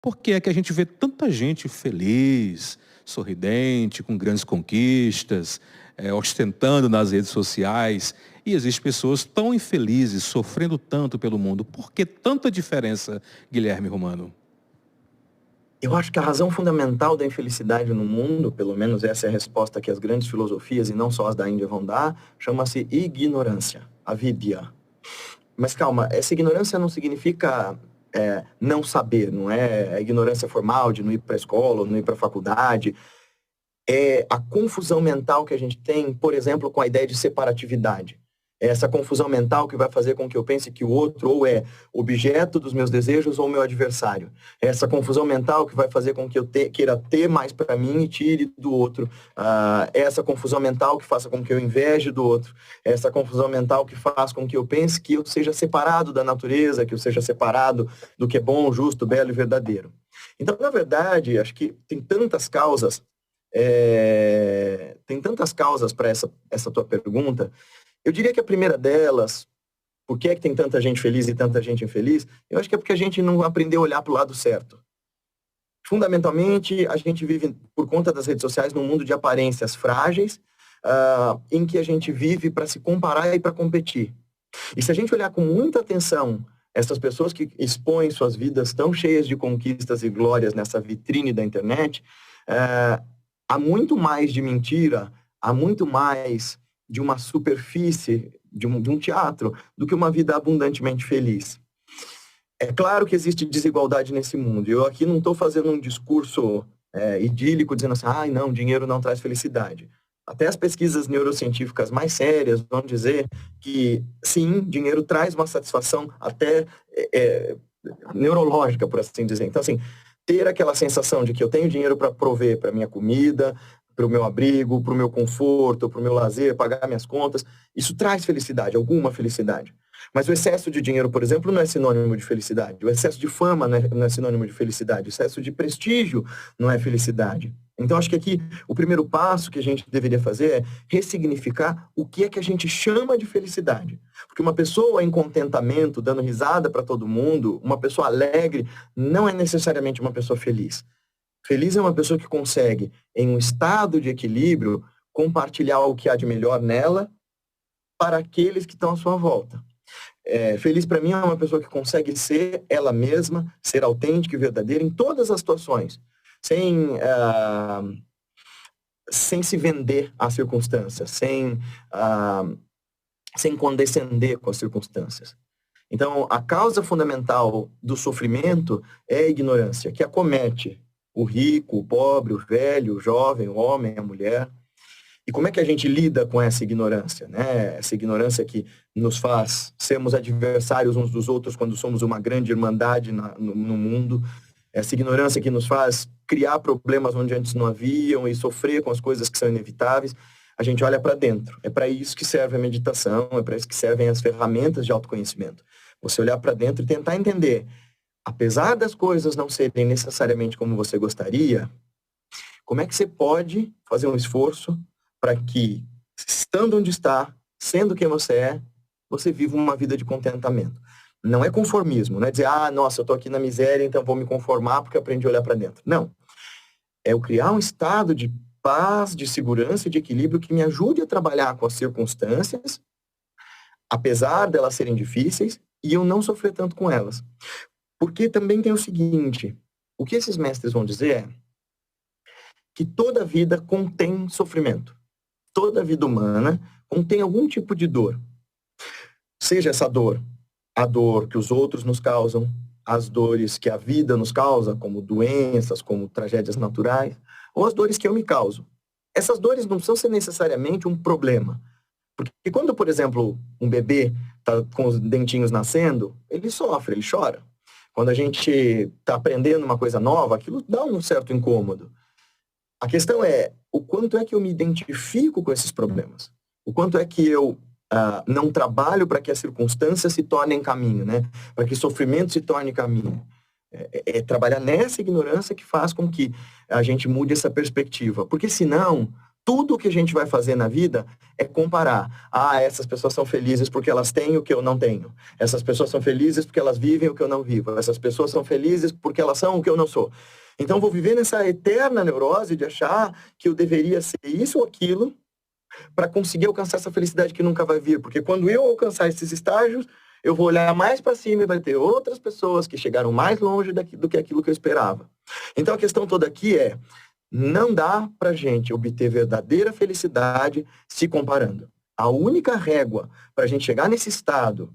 Por que é que a gente vê tanta gente feliz, sorridente, com grandes conquistas, ostentando nas redes sociais, e existem pessoas tão infelizes, sofrendo tanto pelo mundo? Por que tanta diferença, Guilherme Romano? Eu acho que a razão fundamental da infelicidade no mundo, pelo menos essa é a resposta que as grandes filosofias, e não só as da Índia, vão dar, chama-se ignorância, avidya. Mas calma, essa ignorância não significa não saber, não é a ignorância formal de não ir para a escola, ou não ir para a faculdade. É a confusão mental que a gente tem, por exemplo, com a ideia de separatividade. É essa confusão mental que vai fazer com que eu pense que o outro ou é objeto dos meus desejos ou meu adversário. É essa confusão mental que vai fazer com que eu queira ter mais para mim e tire do outro. É essa confusão mental que faça com que eu inveje do outro. É essa confusão mental que faz com que eu pense que eu seja separado da natureza, que eu seja separado do que é bom, justo, belo e verdadeiro. Então, na verdade, acho que tem tantas causas para essa tua pergunta. Eu diria que a primeira delas, por que é que tem tanta gente feliz e tanta gente infeliz? Eu acho que é porque a gente não aprendeu a olhar para o lado certo. Fundamentalmente, a gente vive, por conta das redes sociais, num mundo de aparências frágeis, em que a gente vive para se comparar e para competir. E se a gente olhar com muita atenção essas pessoas que expõem suas vidas tão cheias de conquistas e glórias nessa vitrine da internet, há muito mais de mentira, há muito mais de uma superfície, de um teatro, do que uma vida abundantemente feliz. É claro que existe desigualdade nesse mundo. Eu aqui não estou fazendo um discurso idílico, dizendo assim, não, dinheiro não traz felicidade. Até as pesquisas neurocientíficas mais sérias vão dizer que, sim, dinheiro traz uma satisfação até neurológica, por assim dizer. Então, assim, ter aquela sensação de que eu tenho dinheiro para prover para minha comida, para o meu abrigo, para o meu conforto, para o meu lazer, pagar minhas contas, isso traz felicidade, alguma felicidade. Mas o excesso de dinheiro, por exemplo, não é sinônimo de felicidade. O excesso de fama não é sinônimo de felicidade. O excesso de prestígio não é felicidade. Então, acho que aqui o primeiro passo que a gente deveria fazer é ressignificar o que é que a gente chama de felicidade. Porque uma pessoa em contentamento, dando risada para todo mundo, uma pessoa alegre, não é necessariamente uma pessoa feliz. Feliz é uma pessoa que consegue, em um estado de equilíbrio, compartilhar o que há de melhor nela para aqueles que estão à sua volta. Feliz para mim é uma pessoa que consegue ser ela mesma, ser autêntica e verdadeira em todas as situações, sem se vender às circunstâncias, sem condescender com as circunstâncias. Então, a causa fundamental do sofrimento é a ignorância, que acomete o rico, o pobre, o velho, o jovem, o homem, a mulher. E como é que a gente lida com essa ignorância, né? Essa ignorância que nos faz sermos adversários uns dos outros quando somos uma grande irmandade no mundo. Essa ignorância que nos faz criar problemas onde antes não haviam e sofrer com as coisas que são inevitáveis. A gente olha para dentro. É para isso que serve a meditação, é para isso que servem as ferramentas de autoconhecimento. Você olhar para dentro e tentar entender. Apesar das coisas não serem necessariamente como você gostaria, como é que você pode fazer um esforço para que, estando onde está, sendo quem você é, você viva uma vida de contentamento. Não é conformismo, não é dizer, nossa, eu estou aqui na miséria, então vou me conformar porque aprendi a olhar para dentro. Não. É eu criar um estado de paz, de segurança e de equilíbrio que me ajude a trabalhar com as circunstâncias, apesar delas serem difíceis, e eu não sofrer tanto com elas. Porque também tem o seguinte, o que esses mestres vão dizer é que toda vida contém sofrimento. Toda vida humana contém algum tipo de dor. Seja essa dor, a dor que os outros nos causam, as dores que a vida nos causa, como doenças, como tragédias naturais, ou as dores que eu me causo. Essas dores não precisam ser necessariamente um problema. Porque quando, por exemplo, um bebê está com os dentinhos nascendo, ele sofre, ele chora. Quando a gente está aprendendo uma coisa nova, aquilo dá um certo incômodo. A questão é, o quanto é que eu me identifico com esses problemas? O quanto é que eu não trabalho para que as circunstâncias se tornem caminho, né? Para que o sofrimento se torne caminho. É trabalhar nessa ignorância que faz com que a gente mude essa perspectiva. Porque senão, tudo que a gente vai fazer na vida é comparar. Essas pessoas são felizes porque elas têm o que eu não tenho. Essas pessoas são felizes porque elas vivem o que eu não vivo. Essas pessoas são felizes porque elas são o que eu não sou. Então, vou viver nessa eterna neurose de achar que eu deveria ser isso ou aquilo para conseguir alcançar essa felicidade que nunca vai vir. Porque quando eu alcançar esses estágios, eu vou olhar mais para cima e vai ter outras pessoas que chegaram mais longe do que aquilo que eu esperava. Então, a questão toda aqui é: não dá para gente obter verdadeira felicidade se comparando. A única régua para a gente chegar nesse estado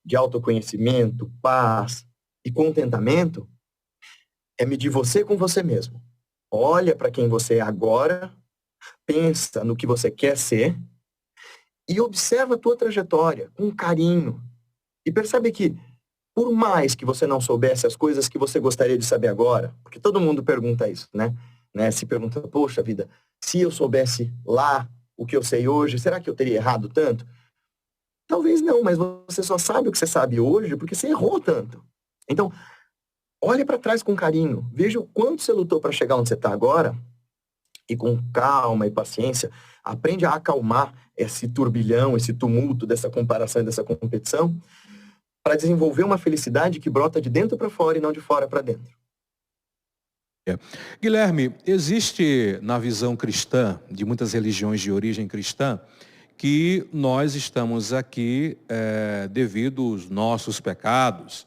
de autoconhecimento, paz e contentamento é medir você com você mesmo. Olha para quem você é agora, pensa no que você quer ser e observa a tua trajetória com carinho. E percebe que, por mais que você não soubesse as coisas que você gostaria de saber agora, porque todo mundo pergunta isso, né? Se pergunta, poxa vida, se eu soubesse lá o que eu sei hoje, será que eu teria errado tanto? Talvez não, mas você só sabe o que você sabe hoje porque você errou tanto. Então, olhe para trás com carinho, veja o quanto você lutou para chegar onde você está agora e com calma e paciência, aprende a acalmar esse turbilhão, esse tumulto dessa comparação e dessa competição para desenvolver uma felicidade que brota de dentro para fora e não de fora para dentro. Guilherme, existe na visão cristã, de muitas religiões de origem cristã, que nós estamos aqui devido aos nossos pecados,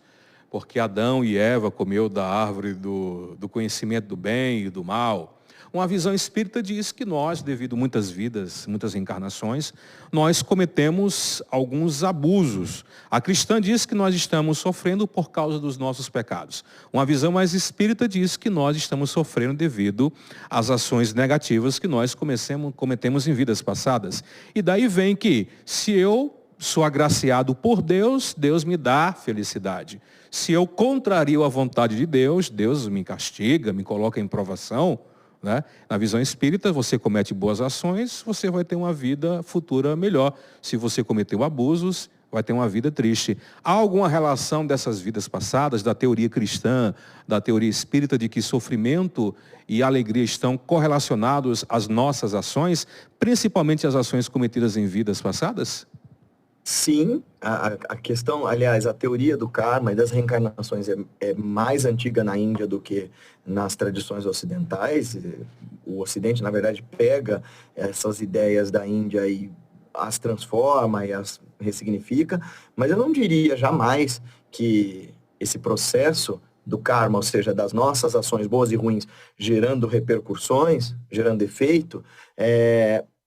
porque Adão e Eva comeu da árvore do conhecimento do bem e do mal. Uma visão espírita diz que nós, devido a muitas vidas, muitas encarnações, nós cometemos alguns abusos. A cristã diz que nós estamos sofrendo por causa dos nossos pecados. Uma visão mais espírita diz que nós estamos sofrendo devido às ações negativas que nós cometemos em vidas passadas. E daí vem que, se eu sou agraciado por Deus, Deus me dá felicidade. Se eu contrario a vontade de Deus, Deus me castiga, me coloca em provação. Né? Na visão espírita, você comete boas ações, você vai ter uma vida futura melhor. Se você cometeu abusos, vai ter uma vida triste. Há alguma relação dessas vidas passadas, da teoria cristã, da teoria espírita, de que sofrimento e alegria estão correlacionados às nossas ações, principalmente as ações cometidas em vidas passadas? Sim, a questão, aliás, a teoria do karma e das reencarnações é mais antiga na Índia do que nas tradições ocidentais. O Ocidente, na verdade, pega essas ideias da Índia e as transforma e as ressignifica, mas eu não diria jamais que esse processo do karma, ou seja, das nossas ações boas e ruins, gerando repercussões, gerando efeito,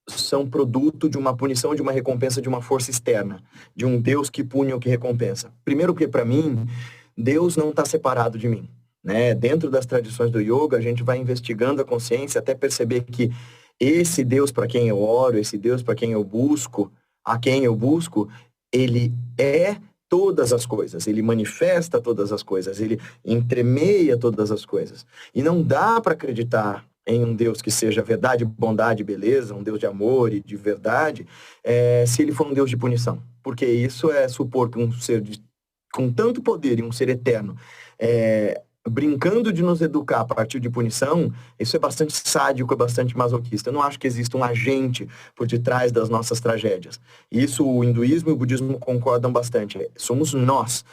são produto de uma punição, de uma recompensa de uma força externa, de um Deus que pune ou que recompensa. Primeiro porque, para mim, Deus não está separado de mim. Né? Dentro das tradições do yoga, a gente vai investigando a consciência até perceber que esse Deus para quem eu oro, esse Deus para quem eu busco, a quem eu busco, ele é todas as coisas, ele manifesta todas as coisas, ele entremeia todas as coisas. E não dá para acreditar em um Deus que seja verdade, bondade, beleza, um Deus de amor e de verdade, se ele for um Deus de punição. Porque isso é supor que um ser com tanto poder e um ser eterno, brincando de nos educar a partir de punição, isso é bastante sádico, é bastante masoquista. Eu não acho que exista um agente por detrás das nossas tragédias. Isso o hinduísmo e o budismo concordam bastante. Somos nós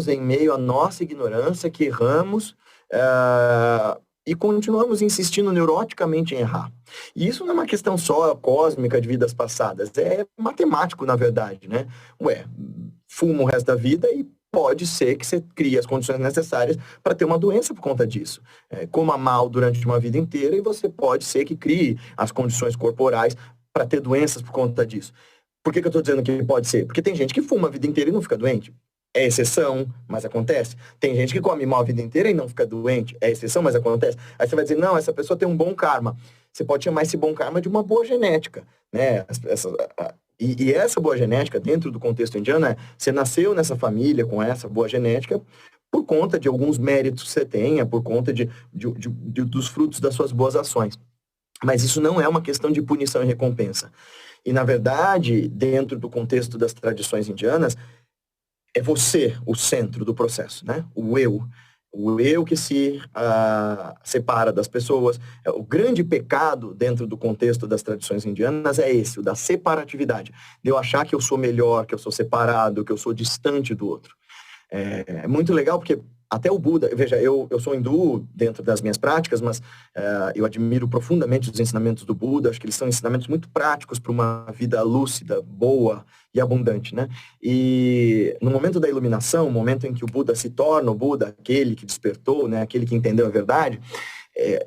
em meio à nossa ignorância, que erramos, e continuamos insistindo neuroticamente em errar. E isso não é uma questão só cósmica de vidas passadas, é matemático, na verdade, né? Fuma o resto da vida e pode ser que você crie as condições necessárias para ter uma doença por conta disso. Coma mal durante uma vida inteira e você pode ser que crie as condições corporais para ter doenças por conta disso. Por que eu estou dizendo que pode ser? Porque tem gente que fuma a vida inteira e não fica doente. É exceção, mas acontece. Tem gente que come mal a vida inteira e não fica doente. É exceção, mas acontece. Aí você vai dizer, não, essa pessoa tem um bom karma. Você pode chamar esse bom karma de uma boa genética, né? E essa boa genética, dentro do contexto indiano, você nasceu nessa família com essa boa genética por conta de alguns méritos que você tenha, por conta dos frutos das suas boas ações. Mas isso não é uma questão de punição e recompensa. E, na verdade, dentro do contexto das tradições indianas, é você o centro do processo, né? O eu. O eu que se separa das pessoas. O grande pecado dentro do contexto das tradições indianas é esse, o da separatividade. De eu achar que eu sou melhor, que eu sou separado, que eu sou distante do outro. É muito legal porque até o Buda, veja, eu sou hindu dentro das minhas práticas, mas eu admiro profundamente os ensinamentos do Buda, acho que eles são ensinamentos muito práticos para uma vida lúcida, boa e abundante, né? E no momento da iluminação, o momento em que o Buda se torna o Buda, aquele que despertou, né, aquele que entendeu a verdade,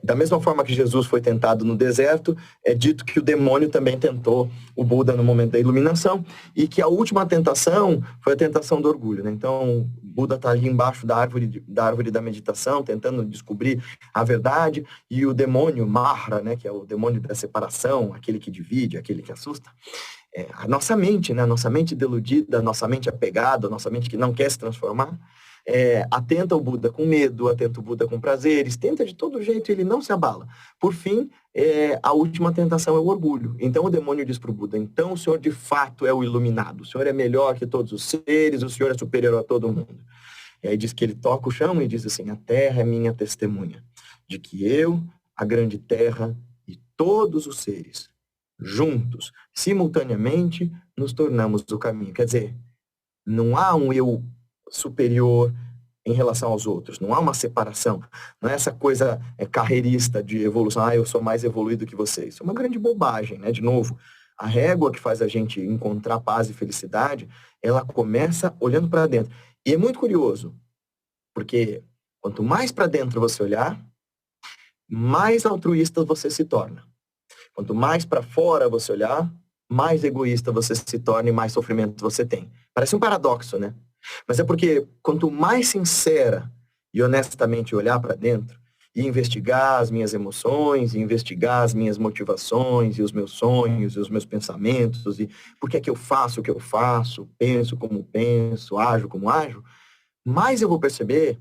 da mesma forma que Jesus foi tentado no deserto, é dito que o demônio também tentou o Buda no momento da iluminação e que a última tentação foi a tentação do orgulho, né? Então, o Buda está ali embaixo da árvore da meditação, tentando descobrir a verdade, e o demônio Mara, né, que é o demônio da separação, aquele que divide, aquele que assusta, a nossa mente, né, a nossa mente deludida, a nossa mente apegada, a nossa mente que não quer se transformar, atenta o Buda com medo, atenta o Buda com prazeres, tenta de todo jeito e ele não se abala. Por fim, a última tentação é o orgulho. Então o demônio diz para o Buda, então o senhor de fato é o iluminado, o senhor é melhor que todos os seres, o senhor é superior a todo mundo. E aí diz que ele toca o chão e diz assim, a terra é minha testemunha, de que eu, a grande terra e todos os seres, juntos, simultaneamente, nos tornamos o caminho. Quer dizer, não há um eu superior em relação aos outros. Não há uma separação. Não é essa coisa carreirista de evolução. Eu sou mais evoluído que você. Isso é uma grande bobagem, né? De novo, a régua que faz a gente encontrar paz e felicidade, ela começa olhando para dentro. E é muito curioso, porque quanto mais para dentro você olhar, mais altruísta você se torna. Quanto mais para fora você olhar, mais egoísta você se torna e mais sofrimento você tem. Parece um paradoxo, né? Mas é porque quanto mais sincera e honestamente olhar para dentro e investigar as minhas emoções, e investigar as minhas motivações e os meus sonhos e os meus pensamentos e por que é que eu faço o que eu faço, penso como penso, ajo como ajo, mais eu vou perceber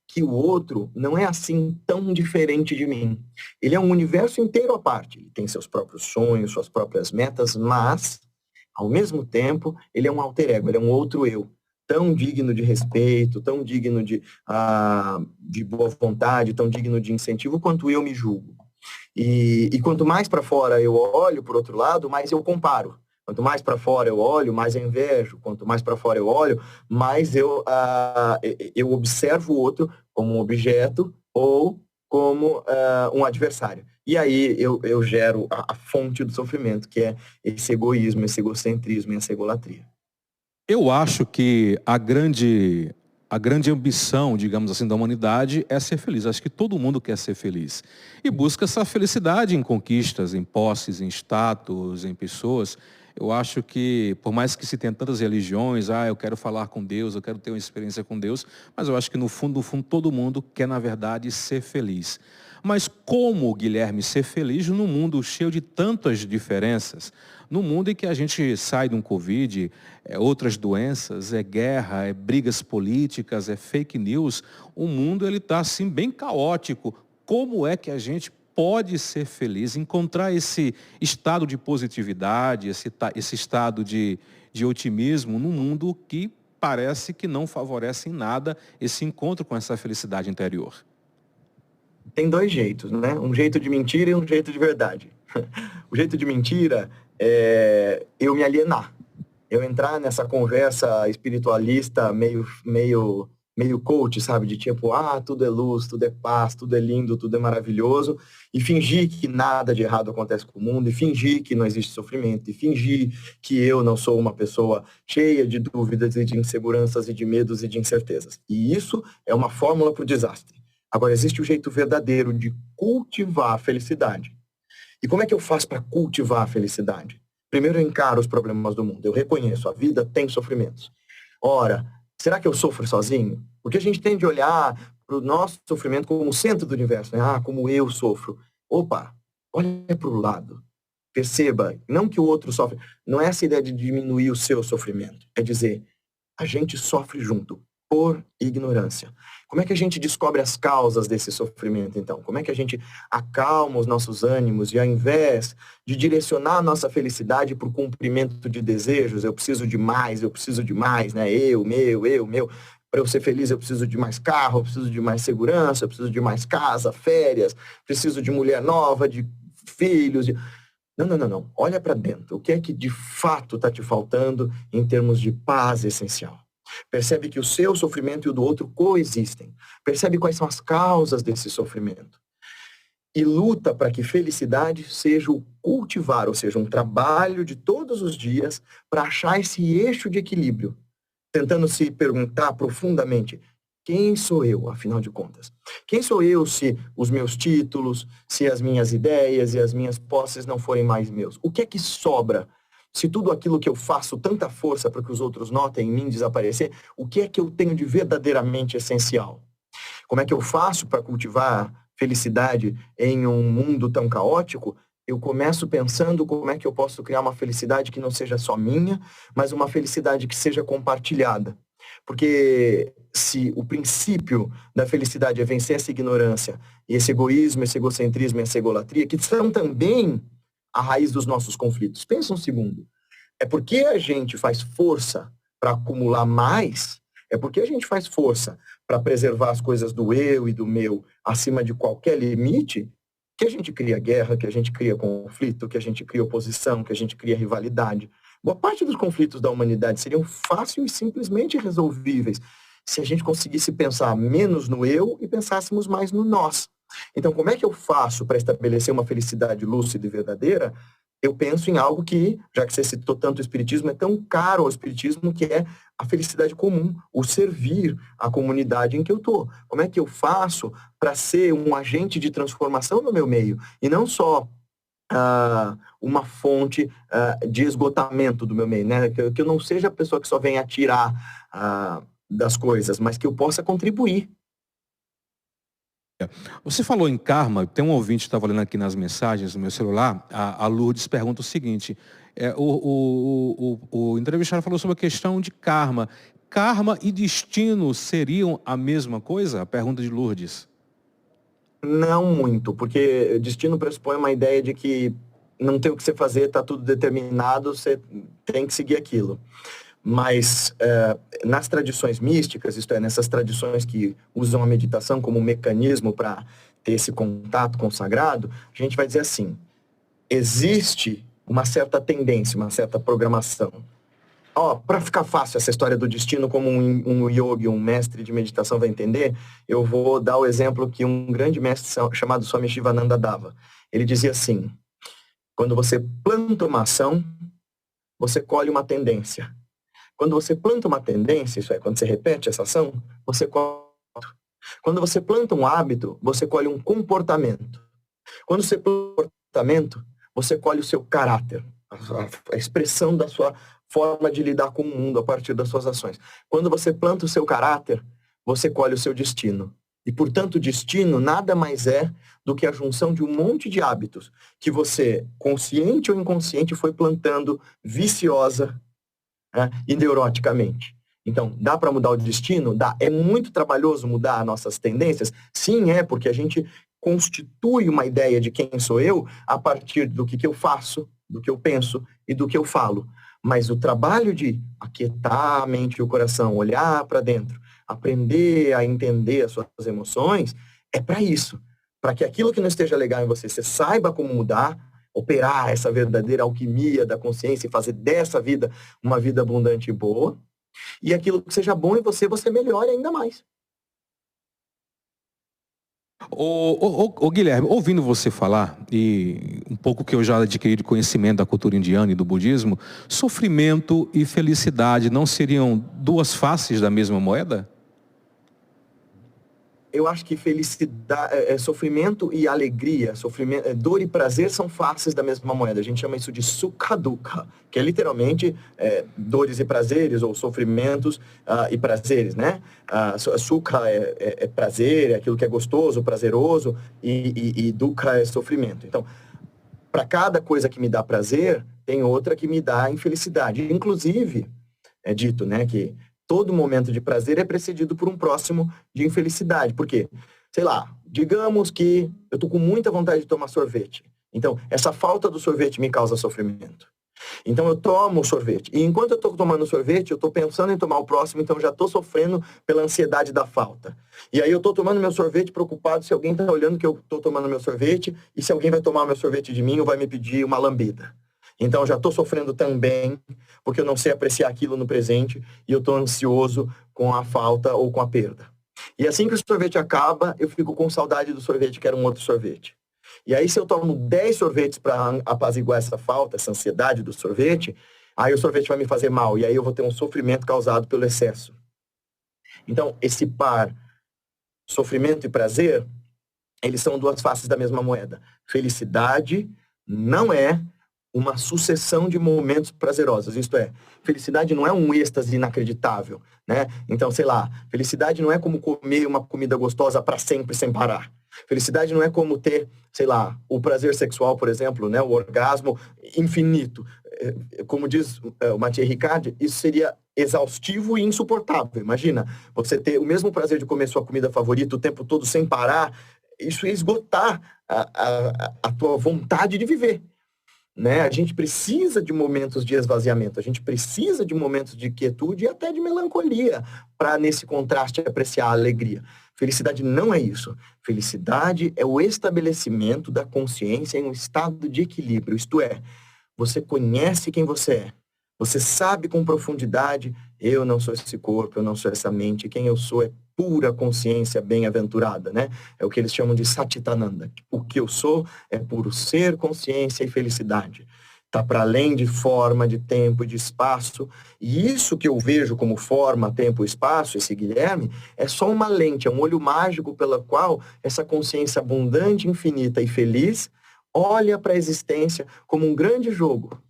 que o outro não é assim tão diferente de mim. Ele é um universo inteiro à parte. Ele tem seus próprios sonhos, suas próprias metas, mas, ao mesmo tempo, ele é um alter ego, ele é um outro eu. Tão digno de respeito, tão digno de boa vontade, tão digno de incentivo, quanto eu me julgo. E quanto mais para fora eu olho, por outro lado, mais eu comparo. Quanto mais para fora eu olho, mais eu invejo. Quanto mais para fora eu olho, mais eu observo o outro como um objeto ou como um adversário. E aí eu gero a fonte do sofrimento, que é esse egoísmo, esse egocentrismo e essa egolatria. Eu acho que a grande ambição, digamos assim, da humanidade é ser feliz. Acho que todo mundo quer ser feliz. E busca essa felicidade em conquistas, em posses, em status, em pessoas. Eu acho que, por mais que se tenha tantas religiões, eu quero falar com Deus, eu quero ter uma experiência com Deus, mas eu acho que no fundo, todo mundo quer, na verdade, ser feliz. Mas como, Guilherme, ser feliz num mundo cheio de tantas diferenças? No mundo em que a gente sai de um Covid, outras doenças, guerra, brigas políticas, fake news, o mundo está assim bem caótico. Como é que a gente pode ser feliz, encontrar esse estado de positividade, esse estado de otimismo num mundo que parece que não favorece em nada esse encontro com essa felicidade interior? Tem dois jeitos, né? Um jeito de mentira e um jeito de verdade. O jeito de mentira é eu me alienar. Eu entrar nessa conversa espiritualista meio coach, sabe? De tipo, tudo é luz, tudo é paz, tudo é lindo, tudo é maravilhoso. E fingir que nada de errado acontece com o mundo, e fingir que não existe sofrimento, e fingir que eu não sou uma pessoa cheia de dúvidas e de inseguranças e de medos e de incertezas. E isso é uma fórmula para o desastre. Agora, existe o jeito verdadeiro de cultivar a felicidade. E como é que eu faço para cultivar a felicidade? Primeiro, eu encaro os problemas do mundo. Eu reconheço, a vida tem sofrimentos. Ora, será que eu sofro sozinho? Porque a gente tende a olhar para o nosso sofrimento como o centro do universo, né? Como eu sofro. Opa, olha para o lado. Perceba, não que o outro sofre. Não é essa ideia de diminuir o seu sofrimento. É dizer, a gente sofre junto, por ignorância. Como é que a gente descobre as causas desse sofrimento, então? Como é que a gente acalma os nossos ânimos e, ao invés de direcionar a nossa felicidade para o cumprimento de desejos, eu preciso de mais, né? Eu, meu, Para eu ser feliz, eu preciso de mais carro, eu preciso de mais segurança, eu preciso de mais casa, férias, preciso de mulher nova, de filhos. Não, não, não, não. Olha para dentro. O que é que de fato está te faltando em termos de paz essencial? Percebe que o seu sofrimento e o do outro coexistem. Percebe quais são as causas desse sofrimento. E luta para que felicidade seja o cultivar, ou seja, um trabalho de todos os dias para achar esse eixo de equilíbrio, tentando se perguntar profundamente: quem sou eu, afinal de contas? Quem sou eu se os meus títulos, se as minhas ideias e as minhas posses não forem mais meus? O que é que sobra? Se tudo aquilo que eu faço tanta força para que os outros notem em mim desaparecer, o que é que eu tenho de verdadeiramente essencial? Como é que eu faço para cultivar felicidade em um mundo tão caótico? Eu começo pensando como é que eu posso criar uma felicidade que não seja só minha, mas uma felicidade que seja compartilhada. Porque se o princípio da felicidade é vencer essa ignorância, e esse egoísmo, esse egocentrismo, essa egolatria, que são também a raiz dos nossos conflitos. Pensa um segundo. É porque a gente faz força para acumular mais, é porque a gente faz força para preservar as coisas do eu e do meu acima de qualquer limite, que a gente cria guerra, que a gente cria conflito, que a gente cria oposição, que a gente cria rivalidade. Boa parte dos conflitos da humanidade seriam fácil e simplesmente resolvíveis se a gente conseguisse pensar menos no eu e pensássemos mais no nós. Então, como é que eu faço para estabelecer uma felicidade lúcida e verdadeira? Eu penso em algo que, já que você citou tanto o espiritismo, é tão caro ao espiritismo, que é a felicidade comum, o servir à comunidade em que eu estou. Como é que eu faço para ser um agente de transformação no meu meio? E não só uma fonte de esgotamento do meu meio, né? Que eu não seja a pessoa que só vem atirar das coisas, mas que eu possa contribuir. Você falou em karma, tem um ouvinte que estava olhando aqui nas mensagens no meu celular, a Lourdes pergunta o seguinte, o entrevistado falou sobre a questão de karma. Karma e destino seriam a mesma coisa? A pergunta de Lourdes. Não muito, porque destino pressupõe uma ideia de que não tem o que você fazer, está tudo determinado, você tem que seguir aquilo. Mas nas tradições místicas, isto é, nessas tradições que usam a meditação como um mecanismo para ter esse contato com o sagrado, a gente vai dizer assim, existe uma certa tendência, uma certa programação. Para ficar fácil essa história do destino, como um yogi, um mestre de meditação vai entender, eu vou dar o exemplo que um grande mestre chamado Swami Shivananda dava. Ele dizia assim, quando você planta uma ação, você colhe uma tendência. Quando você planta uma tendência, isso é, quando você repete essa ação, você colhe. Quando você planta um hábito, você colhe um comportamento. Quando você planta um comportamento, você colhe o seu caráter, a expressão da sua forma de lidar com o mundo a partir das suas ações. Quando você planta o seu caráter, você colhe o seu destino. E, portanto, o destino nada mais é do que a junção de um monte de hábitos que você, consciente ou inconsciente, foi plantando viciosa, e neuroticamente. Então, dá para mudar o destino? Dá. É muito trabalhoso mudar nossas tendências? Sim, é, porque a gente constitui uma ideia de quem sou eu a partir do que eu faço, do que eu penso e do que eu falo. Mas o trabalho de aquietar a mente e o coração, olhar para dentro, aprender a entender as suas emoções, é para isso. Para que aquilo que não esteja legal em você saiba como mudar, operar essa verdadeira alquimia da consciência e fazer dessa vida uma vida abundante e boa. E aquilo que seja bom em você, você melhore ainda mais. Guilherme, ouvindo você falar, e um pouco que eu já adquiri de conhecimento da cultura indiana e do budismo, sofrimento e felicidade não seriam duas faces da mesma moeda? Eu acho que felicidade, sofrimento e alegria, dor e prazer são faces da mesma moeda. A gente chama isso de sukha dukkha, que é literalmente dores e prazeres, ou sofrimentos e prazeres, né? Sukha é prazer, é aquilo que é gostoso, prazeroso, e dukkha é sofrimento. Então, para cada coisa que me dá prazer, tem outra que me dá infelicidade. Inclusive, é dito, né, que todo momento de prazer é precedido por um próximo de infelicidade. Por quê? Sei lá, digamos que eu tô com muita vontade de tomar sorvete. Então, essa falta do sorvete me causa sofrimento. Então eu tomo o sorvete. E enquanto eu estou tomando o sorvete, eu estou pensando em tomar o próximo, então eu já estou sofrendo pela ansiedade da falta. E aí eu estou tomando meu sorvete preocupado se alguém está olhando que eu estou tomando meu sorvete e se alguém vai tomar o meu sorvete de mim ou vai me pedir uma lambida. Então eu já estou sofrendo também, porque eu não sei apreciar aquilo no presente e eu estou ansioso com a falta ou com a perda. E assim que o sorvete acaba, eu fico com saudade do sorvete, que era um outro sorvete. E aí, se eu tomo 10 sorvetes para apaziguar essa falta, essa ansiedade do sorvete, aí o sorvete vai me fazer mal. E aí eu vou ter um sofrimento causado pelo excesso. Então, esse par, sofrimento e prazer, eles são duas faces da mesma moeda. Felicidade não é uma sucessão de momentos prazerosos. Isto é, felicidade não é um êxtase inacreditável, né? Então, sei lá, felicidade não é como comer uma comida gostosa para sempre sem parar. Felicidade não é como ter, sei lá, o prazer sexual, por exemplo, né? O orgasmo infinito. Como diz o Mathieu Ricard, isso seria exaustivo e insuportável. Imagina, você ter o mesmo prazer de comer sua comida favorita o tempo todo sem parar, isso ia esgotar a tua vontade de viver. Né? A gente precisa de momentos de esvaziamento, a gente precisa de momentos de quietude e até de melancolia para, nesse contraste, apreciar a alegria. Felicidade não é isso. Felicidade é o estabelecimento da consciência em um estado de equilíbrio, isto é, você conhece quem você é, você sabe com profundidade, eu não sou esse corpo, eu não sou essa mente, quem eu sou é pura consciência bem-aventurada, né? É o que eles chamam de Satchitananda. O que eu sou é puro ser, consciência e felicidade. Está para além de forma, de tempo e de espaço. E isso que eu vejo como forma, tempo e espaço, esse Guilherme, é só uma lente, é um olho mágico pela qual essa consciência abundante, infinita e feliz olha para a existência como um grande jogo.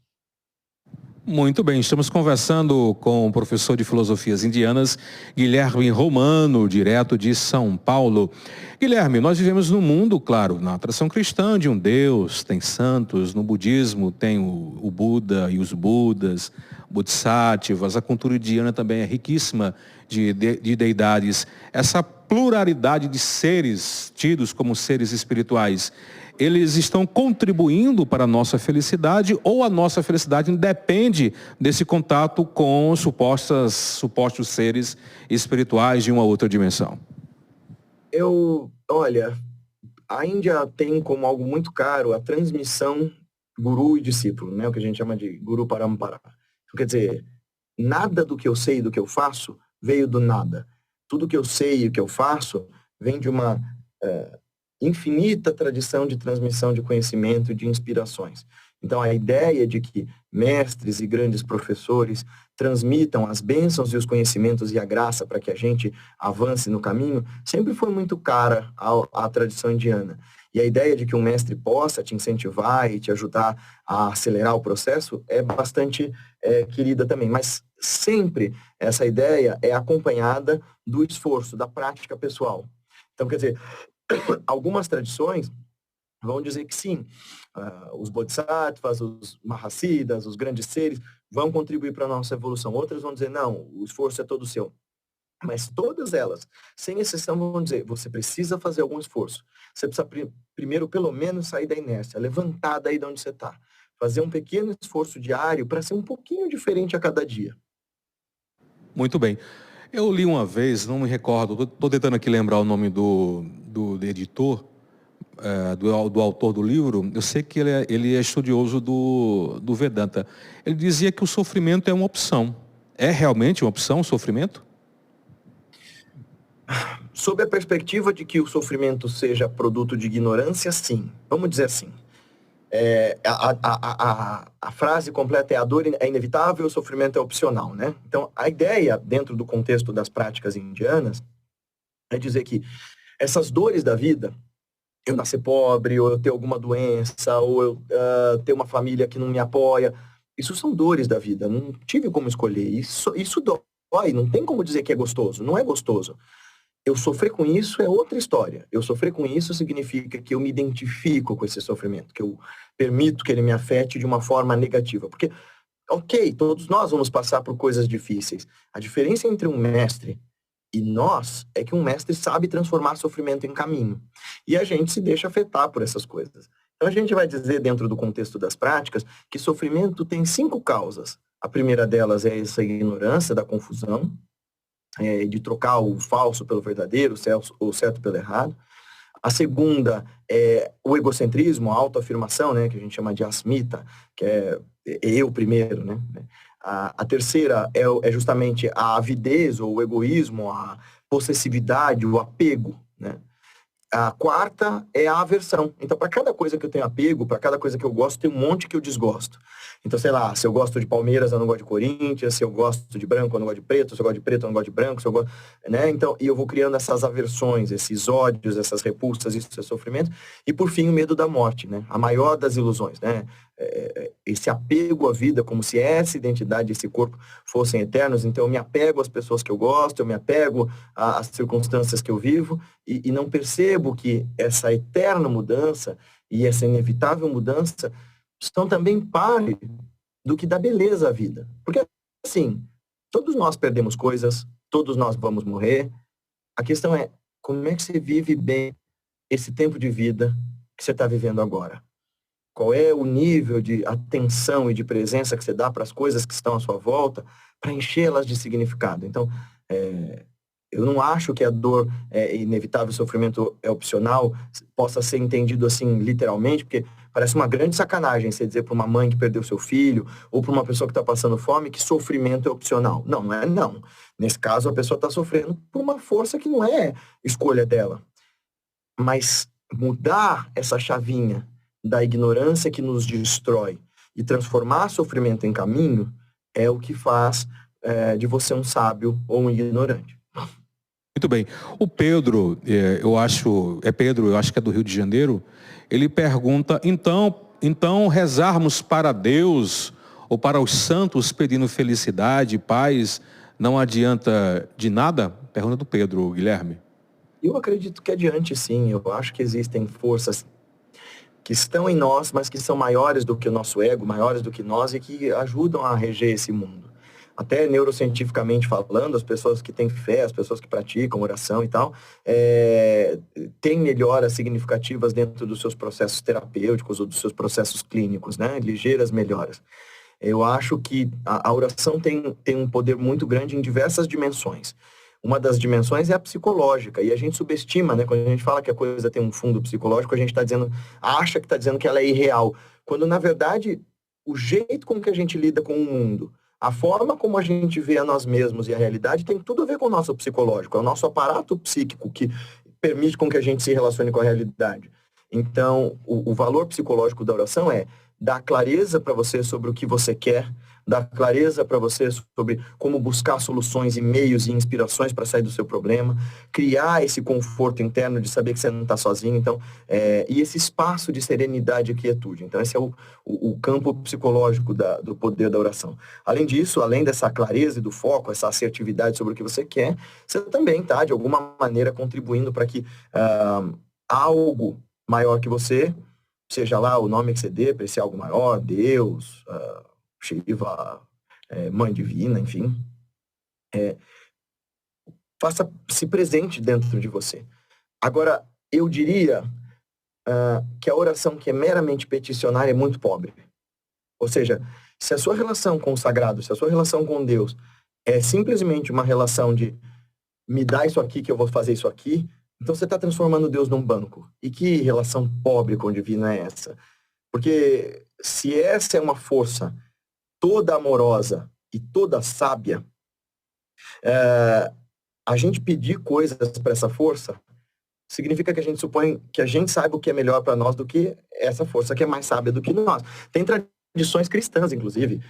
Muito bem, estamos conversando com o professor de filosofias indianas, Guilherme Romano, direto de São Paulo. Guilherme, nós vivemos num mundo, claro, na tradição cristã de um Deus, tem santos, no budismo tem o Buda e os Budas, Bodhisattvas, a cultura indiana também é riquíssima de deidades. Essa pluralidade de seres tidos como seres espirituais, eles estão contribuindo para a nossa felicidade ou a nossa felicidade depende desse contato com supostos seres espirituais de uma outra dimensão? Olha, a Índia tem como algo muito caro a transmissão guru e discípulo, né? O que a gente chama de guru parampara. Então, quer dizer, nada do que eu sei e do que eu faço veio do nada. Tudo que eu sei e o que eu faço vem de uma infinita tradição de transmissão de conhecimento e de inspirações. Então, a ideia de que mestres e grandes professores transmitam as bênçãos e os conhecimentos e a graça para que a gente avance no caminho, sempre foi muito cara à tradição indiana. E a ideia de que um mestre possa te incentivar e te ajudar a acelerar o processo é bastante querida também. Mas sempre essa ideia é acompanhada do esforço, da prática pessoal. Então, quer dizer, algumas tradições vão dizer que sim, os bodhisattvas, os mahasiddhas, os grandes seres vão contribuir para a nossa evolução. Outras vão dizer, não, o esforço é todo seu. Mas todas elas, sem exceção, vão dizer, você precisa fazer algum esforço. Você precisa primeiro, pelo menos, sair da inércia, levantar daí de onde você está. Fazer um pequeno esforço diário para ser um pouquinho diferente a cada dia. Muito bem. Eu li uma vez, não me recordo, estou tentando aqui lembrar o nome do editor, do autor do livro. Eu sei que ele é estudioso do Vedanta. Ele dizia que o sofrimento é uma opção. É realmente uma opção o sofrimento? Sob a perspectiva de que o sofrimento seja produto de ignorância, sim. Vamos dizer assim. A frase completa é: a dor é inevitável, o sofrimento é opcional, né? Então, a ideia, dentro do contexto das práticas indianas, é dizer que essas dores da vida, eu nascer pobre, ou eu ter alguma doença, ou eu ter uma família que não me apoia, isso são dores da vida, não tive como escolher. Isso dói, não tem como dizer que é gostoso, não é gostoso. Eu sofrer com isso é outra história. Eu sofrer com isso significa que eu me identifico com esse sofrimento, que eu permito que ele me afete de uma forma negativa. Porque, ok, todos nós vamos passar por coisas difíceis. A diferença entre um mestre e nós é que um mestre sabe transformar sofrimento em caminho. E a gente se deixa afetar por essas coisas. Então a gente vai dizer, dentro do contexto das práticas, que sofrimento tem 5 causas. A primeira delas é essa ignorância da confusão, de trocar o falso pelo verdadeiro, o certo pelo errado. A segunda é o egocentrismo, a autoafirmação, né, que a gente chama de asmita, que é eu primeiro, né? A terceira é justamente a avidez ou o egoísmo, a possessividade, o apego, né? A quarta é a aversão. Então, para cada coisa que eu tenho apego, para cada coisa que eu gosto, tem um monte que eu desgosto. Então, sei lá, se eu gosto de Palmeiras, eu não gosto de Corinthians, se eu gosto de branco, eu não gosto de preto, se eu gosto de preto, eu não gosto de branco, se eu gosto, né? Então, e eu vou criando essas aversões, esses ódios, essas repulsas, isso é sofrimento. E, por fim, o medo da morte, né? A maior das ilusões, né? Esse apego à vida, como se essa identidade, esse corpo fossem eternos. Então, eu me apego às pessoas que eu gosto, eu me apego às circunstâncias que eu vivo e não percebo que essa eterna mudança e essa inevitável mudança estão também parte do que dá beleza à vida. Porque, assim, todos nós perdemos coisas, todos nós vamos morrer. A questão é, como é que você vive bem esse tempo de vida que você está vivendo agora? Qual é o nível de atenção e de presença que você dá para as coisas que estão à sua volta para enchê-las de significado? Então, eu não acho que a dor é inevitável, o sofrimento é opcional, possa ser entendido assim literalmente, porque parece uma grande sacanagem você dizer para uma mãe que perdeu seu filho ou para uma pessoa que está passando fome que sofrimento é opcional. Não, não é não. Nesse caso, a pessoa está sofrendo por uma força que não é escolha dela. Mas mudar essa chavinha da ignorância que nos destrói e transformar sofrimento em caminho é o que faz de você um sábio ou um ignorante. Muito bem. O Pedro, eu acho que é do Rio de Janeiro, ele pergunta, então rezarmos para Deus ou para os santos pedindo felicidade, paz, não adianta de nada? Pergunta do Pedro, Guilherme. Eu acredito que adiante, sim. Eu acho que existem forças que estão em nós, mas que são maiores do que o nosso ego, maiores do que nós e que ajudam a reger esse mundo. Até neurocientificamente falando, as pessoas que têm fé, as pessoas que praticam oração e tal, têm melhoras significativas dentro dos seus processos terapêuticos ou dos seus processos clínicos, né? Ligeiras melhoras. Eu acho que a oração tem um poder muito grande em diversas dimensões. Uma das dimensões é a psicológica, e a gente subestima, né? Quando a gente fala que a coisa tem um fundo psicológico, a gente acha que está dizendo que ela é irreal, quando na verdade o jeito com que a gente lida com o mundo, a forma como a gente vê a nós mesmos e a realidade tem tudo a ver com o nosso psicológico, é o nosso aparato psíquico que permite com que a gente se relacione com a realidade. Então, o valor psicológico da oração é dar clareza para você sobre o que você quer, dar clareza para você sobre como buscar soluções e meios e inspirações para sair do seu problema, criar esse conforto interno de saber que você não está sozinho, então, e esse espaço de serenidade e quietude. Então, esse é o campo psicológico do poder da oração. Além disso, além dessa clareza e do foco, essa assertividade sobre o que você quer, você também está, de alguma maneira, contribuindo para que algo maior que você, seja lá o nome que você dê para esse algo maior, Deus, Shiva, Mãe Divina, enfim, faça-se presente dentro de você. Agora, eu diria que a oração que é meramente peticionária é muito pobre. Ou seja, se a sua relação com o sagrado, se a sua relação com Deus é simplesmente uma relação de me dá isso aqui que eu vou fazer isso aqui, então você está transformando Deus num banco. E que relação pobre com o divino é essa? Porque se essa é uma força toda amorosa e toda sábia, a gente pedir coisas para essa força significa que a gente supõe que a gente saiba o que é melhor para nós do que essa força que é mais sábia do que nós. Tem tradições cristãs, inclusive.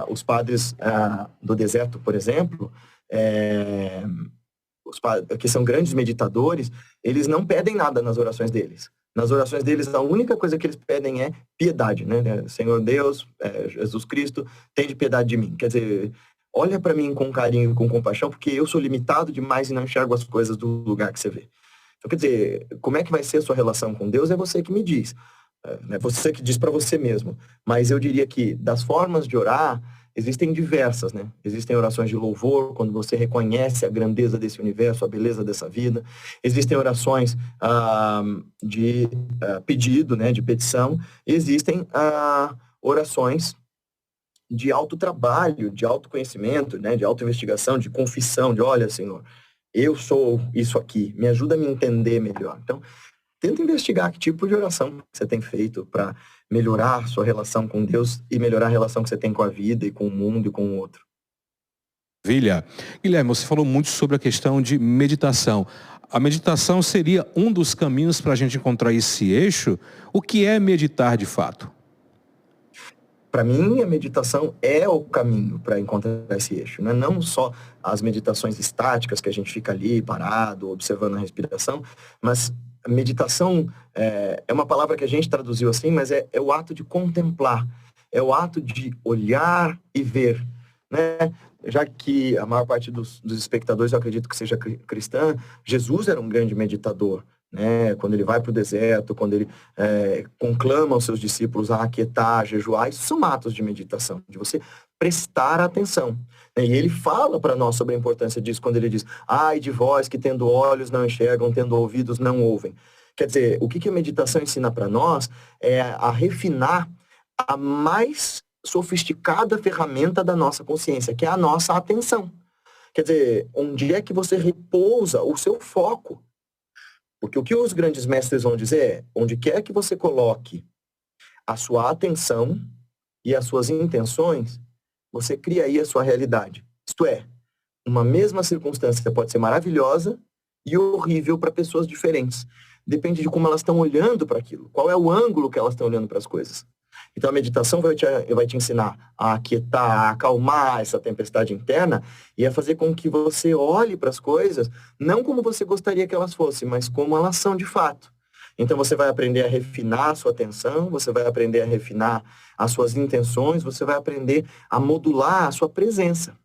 Os padres do deserto, por exemplo, que são grandes meditadores, eles não pedem nada nas orações deles. Nas orações deles, a única coisa que eles pedem é piedade, né? Senhor Deus, Jesus Cristo, tende piedade de mim. Quer dizer, olha para mim com carinho e com compaixão, porque eu sou limitado demais e não enxergo as coisas do lugar que você vê. Então, quer dizer, como é que vai ser a sua relação com Deus? É você que me diz. É você que diz para você mesmo. Mas eu diria que, das formas de orar, Existem diversas, né? Existem orações de louvor, quando você reconhece a grandeza desse universo, a beleza dessa vida. Existem orações de pedido, né? De petição. Existem orações de autotrabalho, de autoconhecimento, né? De autoinvestigação, de confissão, de olha, Senhor, eu sou isso aqui, me ajuda a me entender melhor. Então, tenta investigar que tipo de oração você tem feito para melhorar a sua relação com Deus e melhorar a relação que você tem com a vida e com o mundo e com o outro. Maravilha. Guilherme, você falou muito sobre a questão de meditação. A meditação seria um dos caminhos para a gente encontrar esse eixo? O que é meditar de fato? Para mim, a meditação é o caminho para encontrar esse eixo. Né? Não só as meditações estáticas, que a gente fica ali parado, observando a respiração, mas a meditação é uma palavra que a gente traduziu assim, mas é o ato de contemplar, é o ato de olhar e ver. Né? Já que a maior parte dos espectadores, eu acredito que seja cristã, Jesus era um grande meditador. Né? Quando ele vai para o deserto, quando ele conclama os seus discípulos a aquietar, a jejuar, isso são atos de meditação, de você prestar atenção. Né? E ele fala para nós sobre a importância disso quando ele diz: ai de vós que tendo olhos não enxergam, tendo ouvidos não ouvem. Quer dizer, o que a meditação ensina para nós é a refinar a mais sofisticada ferramenta da nossa consciência, que é a nossa atenção. Quer dizer, onde é que você repousa o seu foco? Porque o que os grandes mestres vão dizer é, onde quer que você coloque a sua atenção e as suas intenções, você cria aí a sua realidade. Isto é, uma mesma circunstância pode ser maravilhosa e horrível para pessoas diferentes. Depende de como elas estão olhando para aquilo. Qual é o ângulo que elas estão olhando para as coisas. Então a meditação vai te ensinar a aquietar, a acalmar essa tempestade interna e a fazer com que você olhe para as coisas não como você gostaria que elas fossem, mas como elas são de fato. Então você vai aprender a refinar a sua atenção, você vai aprender a refinar as suas intenções, você vai aprender a modular a sua presença.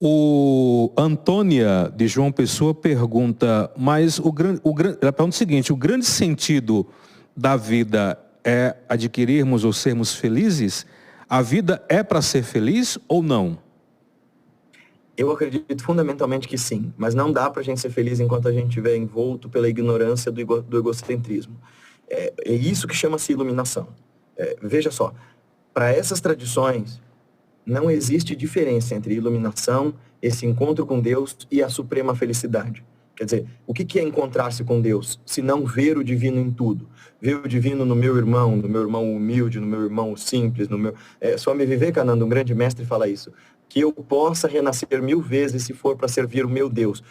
O Antônia de João Pessoa pergunta, mas ela pergunta o seguinte: o grande sentido da vida é adquirirmos ou sermos felizes? A vida é para ser feliz ou não? Eu acredito fundamentalmente que sim, mas não dá para a gente ser feliz enquanto a gente estiver envolto pela ignorância do egocentrismo. É isso que chama-se iluminação. Veja só, para essas tradições, não existe diferença entre iluminação, esse encontro com Deus e a suprema felicidade. Quer dizer, o que é encontrar-se com Deus, se não ver o divino em tudo? Ver o divino no meu irmão humilde, no meu irmão simples, no meu... Swami Vivekananda, um grande mestre, fala isso. Que eu possa renascer 1000 vezes se for para servir o meu Deus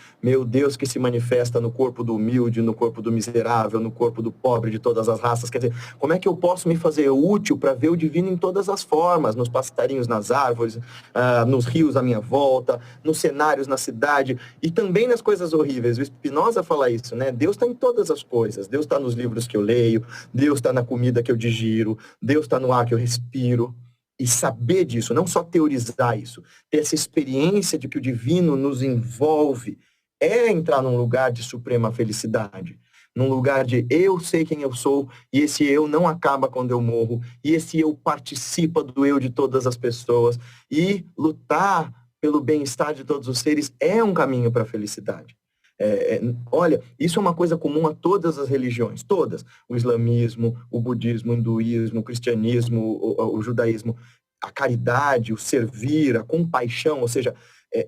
que se manifesta no corpo do humilde, no corpo do miserável, no corpo do pobre de todas as raças. Quer dizer, como é que eu posso me fazer útil para ver o divino em todas as formas, nos passarinhos nas árvores, nos rios à minha volta, nos cenários na cidade e também nas coisas horríveis. O Spinoza fala isso, né? Deus está em todas as coisas. Deus está nos livros que eu leio, Deus está na comida que eu digiro, Deus está no ar que eu respiro. E saber disso, não só teorizar isso, ter essa experiência de que o divino nos envolve, é entrar num lugar de suprema felicidade. Num lugar de eu sei quem eu sou, e esse eu não acaba quando eu morro, e esse eu participa do eu de todas as pessoas, e lutar pelo bem-estar de todos os seres é um caminho para a felicidade. Olha, isso é uma coisa comum a todas as religiões, todas. O islamismo, o budismo, o hinduísmo, o cristianismo, o judaísmo, a caridade, o servir, a compaixão, ou seja,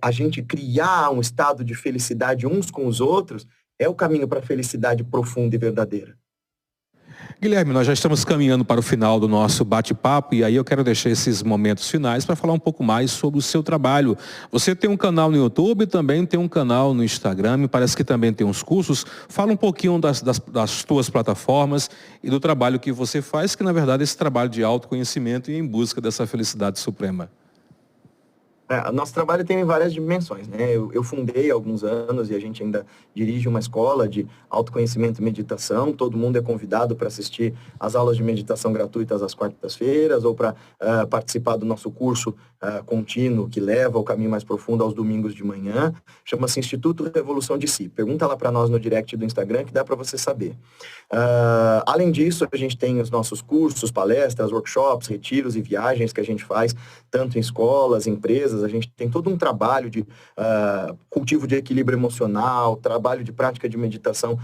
a gente criar um estado de felicidade uns com os outros, é o caminho para a felicidade profunda e verdadeira. Guilherme, nós já estamos caminhando para o final do nosso bate-papo e aí eu quero deixar esses momentos finais para falar um pouco mais sobre o seu trabalho. Você tem um canal no YouTube, também tem um canal no Instagram, me parece que também tem uns cursos. Fala um pouquinho das tuas plataformas e do trabalho que você faz, que na verdade é esse trabalho de autoconhecimento e em busca dessa felicidade suprema. Nosso trabalho tem várias dimensões, né? Eu fundei há alguns anos e a gente ainda dirige uma escola de autoconhecimento e meditação. Todo mundo é convidado para assistir às aulas de meditação gratuitas às quartas-feiras ou para participar do nosso curso contínuo que leva ao caminho mais profundo aos domingos de manhã. Chama-se Instituto Revolução de Si. Pergunta lá para nós no direct do Instagram que dá para você saber. Além disso, a gente tem os nossos cursos, palestras, workshops, retiros e viagens que a gente faz tanto em escolas, empresas. A gente tem todo um trabalho de cultivo de equilíbrio emocional, trabalho de prática de meditação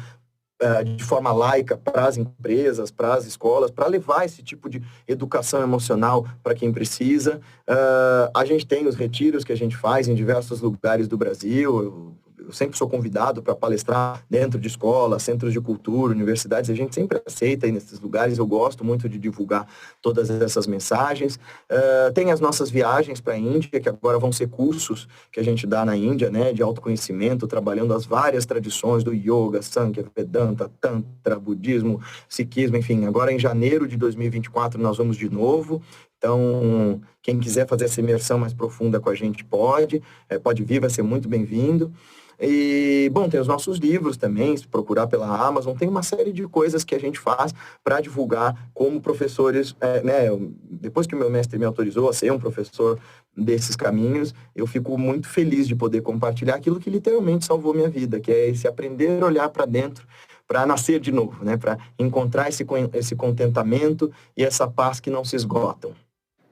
de forma laica para as empresas, para as escolas, para levar esse tipo de educação emocional para quem precisa. A gente tem os retiros que a gente faz em diversos lugares do Brasil. Eu sempre sou convidado para palestrar dentro de escolas, centros de cultura, universidades. A gente sempre aceita ir nesses lugares. Eu gosto muito de divulgar todas essas mensagens. Tem as nossas viagens para a Índia, que agora vão ser cursos que a gente dá na Índia, né, de autoconhecimento, trabalhando as várias tradições do yoga, Sankhya, Vedanta, Tantra, budismo, sikhismo, enfim. Agora em janeiro de 2024 nós vamos de novo. Então, quem quiser fazer essa imersão mais profunda com a gente pode vir, vai ser muito bem-vindo. E, bom, tem os nossos livros também, se procurar pela Amazon, tem uma série de coisas que a gente faz para divulgar como professores, né? Depois que o meu mestre me autorizou a ser um professor desses caminhos, eu fico muito feliz de poder compartilhar aquilo que literalmente salvou minha vida, que é esse aprender a olhar para dentro, para nascer de novo, né? Para encontrar esse contentamento e essa paz que não se esgotam.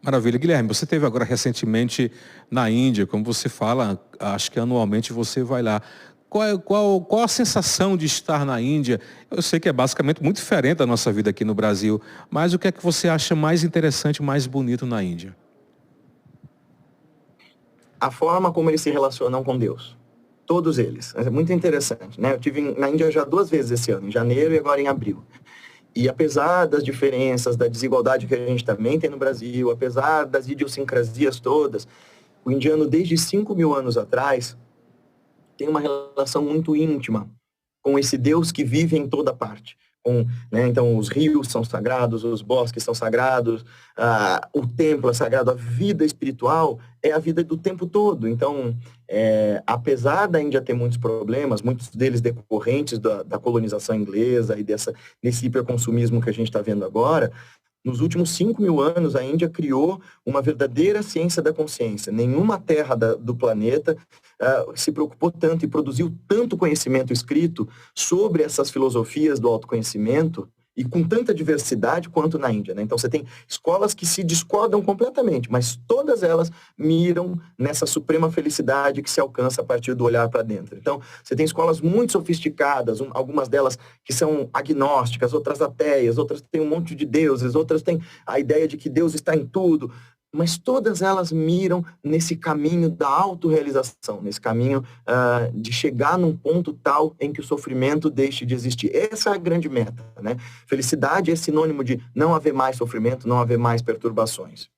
Maravilha. Guilherme, você esteve agora recentemente na Índia, como você fala, acho que anualmente você vai lá. Qual a sensação de estar na Índia? Eu sei que é basicamente muito diferente da nossa vida aqui no Brasil, mas o que é que você acha mais interessante, mais bonito na Índia? A forma como eles se relacionam com Deus. Todos eles. É muito interessante, né? Eu estive na Índia já 2 vezes esse ano, em janeiro e agora em abril. E apesar das diferenças, da desigualdade que a gente também tem no Brasil, apesar das idiosincrasias todas, o indiano, desde 5.000 anos atrás, tem uma relação muito íntima com esse Deus que vive em toda parte. Né, então, os rios são sagrados, os bosques são sagrados, o templo é sagrado, a vida espiritual é a vida do tempo todo. Então, apesar da Índia ter muitos problemas, muitos deles decorrentes da colonização inglesa e desse hiperconsumismo que a gente está vendo agora, nos últimos 5.000 anos, a Índia criou uma verdadeira ciência da consciência. Nenhuma terra do planeta se preocupou tanto e produziu tanto conhecimento escrito sobre essas filosofias do autoconhecimento e com tanta diversidade quanto na Índia, né? Então, você tem escolas que se discordam completamente, mas todas elas miram nessa suprema felicidade que se alcança a partir do olhar para dentro. Então, você tem escolas muito sofisticadas, algumas delas que são agnósticas, outras ateias, outras têm um monte de deuses, outras têm a ideia de que Deus está em tudo, mas todas elas miram nesse caminho da autorrealização, nesse caminho de chegar num ponto tal em que o sofrimento deixe de existir. Essa é a grande meta, né? Felicidade é sinônimo de não haver mais sofrimento, não haver mais perturbações.